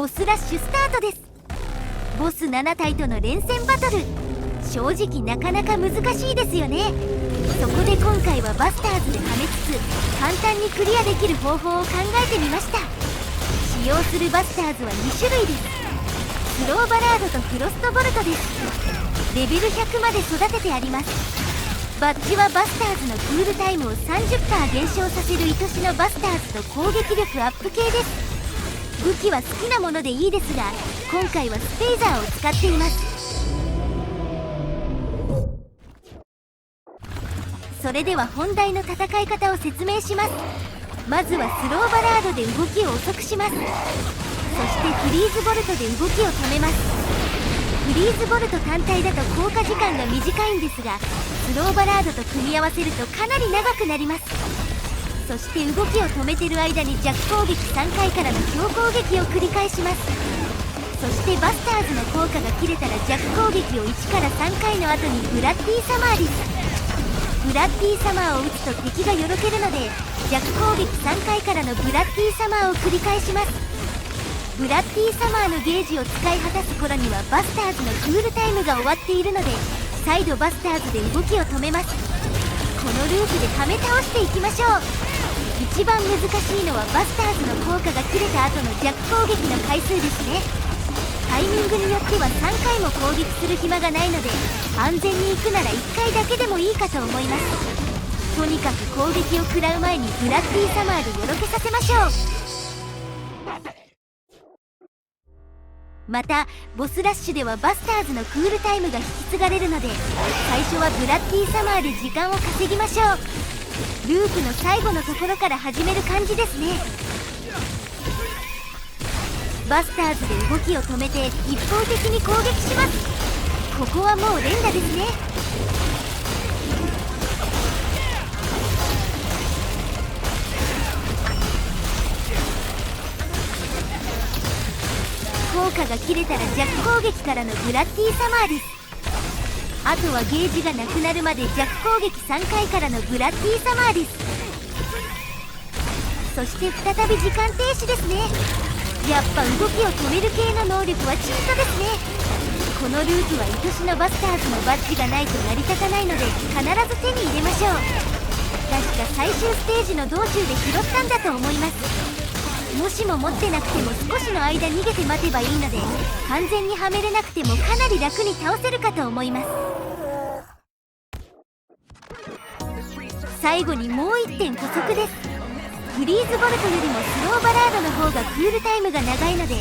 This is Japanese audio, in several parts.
ボスラッシュスタートです。ボス7体との連戦バトル、正直なかなか難しいですよね。そこで今回はバスターズではめつつ簡単にクリアできる方法を考えてみました。使用するバスターズは2種類です。スローバラードとフロストボルトです。レベル100まで育ててあります。バッジはバスターズのクールタイムを 30% 減少させる愛しのバスターズと攻撃力アップ系です。武器は好きなものでいいですが、今回はスペイザーを使っています。それでは本題の戦い方を説明します。まずはスローバラードで動きを遅くします。そしてフリーズボルトで動きを止めます。フリーズボルト単体だと効果時間が短いんですが、スローバラードと組み合わせるとかなり長くなります。そして動きを止めてる間に弱攻撃3回からの強攻撃を繰り返します。そしてバスターズの効果が切れたら弱攻撃を1から3回の後にブラッディサマーです。ブラッディサマーを打つと敵がよろけるので、弱攻撃3回からのブラッディサマーを繰り返します。ブラッディサマーのゲージを使い果たす頃にはバスターズのクールタイムが終わっているので、再度バスターズで動きを止めます。このループではめ倒していきましょう。一番難しいのはバスターズの効果が切れた後の弱攻撃の回数ですね。タイミングによっては3回も攻撃する暇がないので、安全に行くなら1回だけでもいいかと思います。とにかく攻撃を食らう前にブラッディサマーでよろけさせましょう。またボスラッシュではバスターズのクールタイムが引き継がれるので、最初はブラッディサマーで時間を稼ぎましょう。ループの最後のところから始める感じですね。バスターズで動きを止めて一方的に攻撃します。ここはもう連打ですね。効果が切れたら弱攻撃からのブラッディサマーです。あとはゲージがなくなるまで弱攻撃3回からのブラッディサマーです。そして再び時間停止ですね。やっぱ動きを止める系の能力はチートですね。このループは愛しのバスターズのバッジがないと成り立たないので、必ず手に入れましょう。確か最終ステージの道中で拾ったんだと思います。もしも持ってなくても少しの間逃げて待てばいいので、完全にはめれなくてもかなり楽に倒せるかと思います。最後にもう1点補足です。フリーズボルトよりもスローバラードの方がクールタイムが長いので、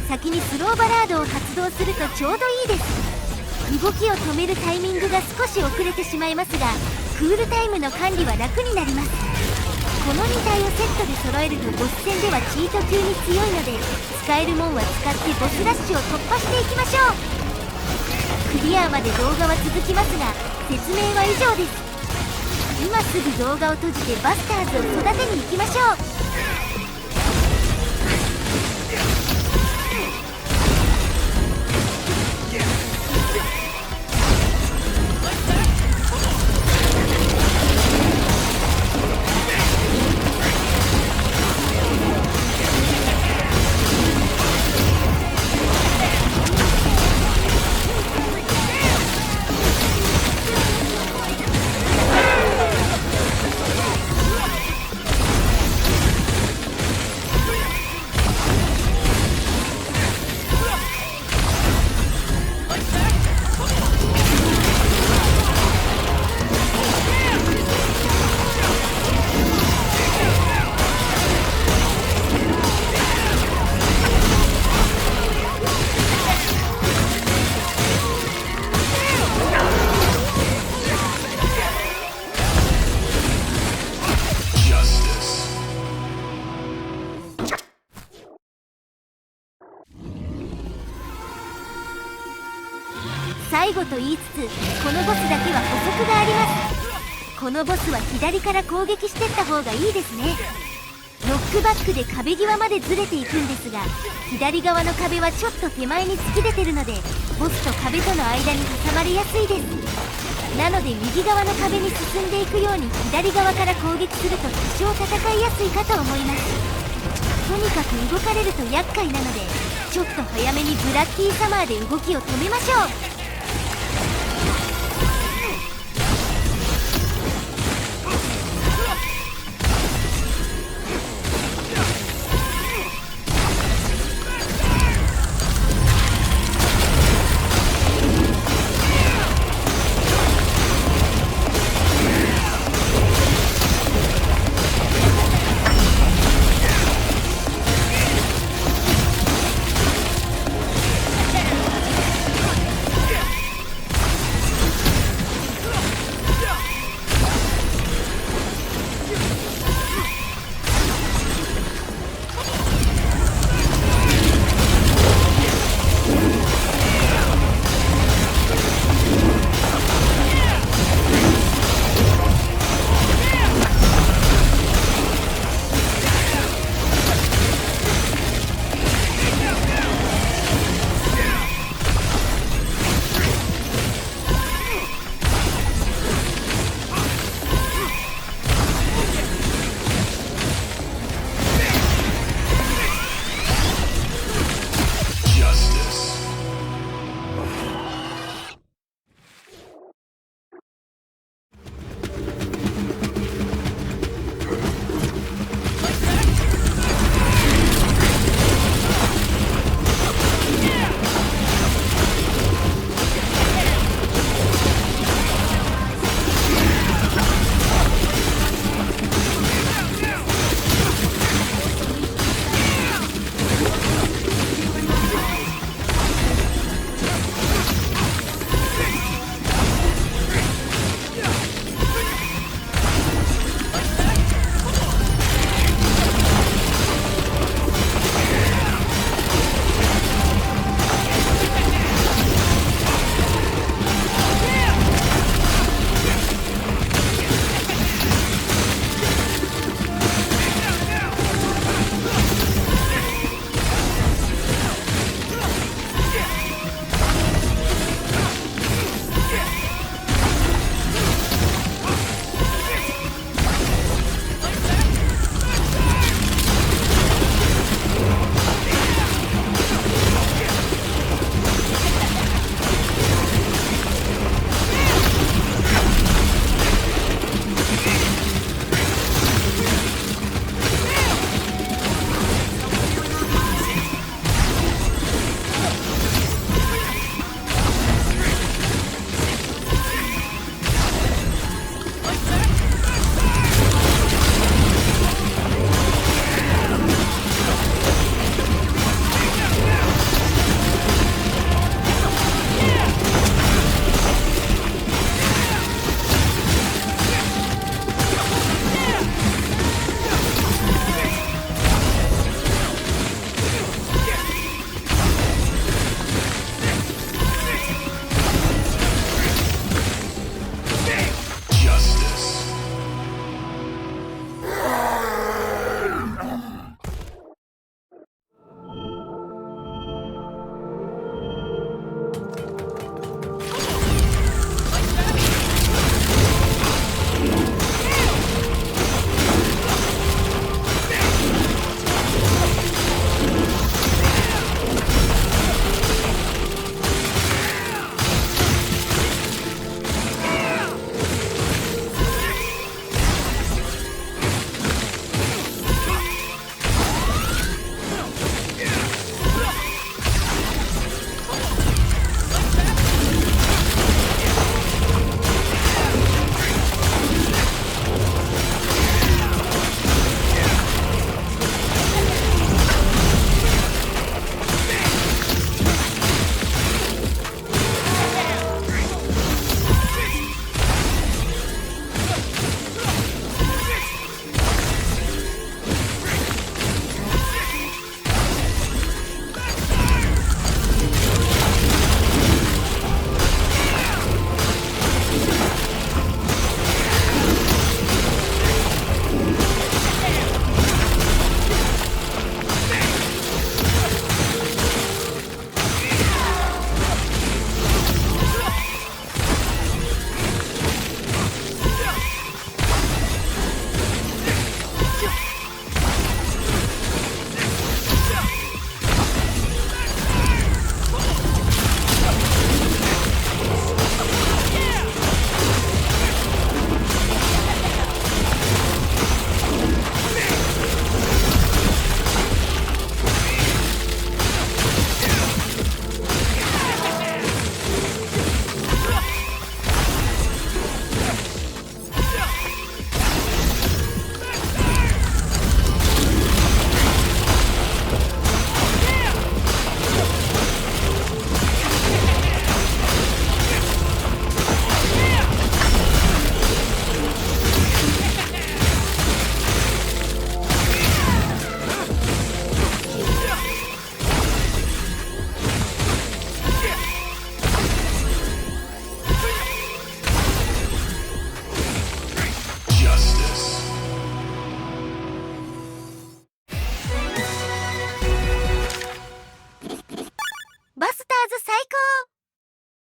先にスローバラードを発動するとちょうどいいです。動きを止めるタイミングが少し遅れてしまいますが、クールタイムの管理は楽になります。この2体をセットで揃えるとボス戦ではチート級に強いので、使えるもんは使ってボスラッシュを突破していきましょう。クリアまで動画は続きますが、説明は以上です。今すぐ動画を閉じてバスターズを育てに行きましょう。最後と言いつつ、このボスだけは補足があります。このボスは左から攻撃してった方がいいですね。ノックバックで壁際までずれていくんですが、左側の壁はちょっと手前に突き出てるので、ボスと壁との間に挟まれやすいです。なので右側の壁に進んでいくように左側から攻撃すると多少戦いやすいかと思います。とにかく動かれると厄介なので、ちょっと早めにブラッキーサマーで動きを止めましょう。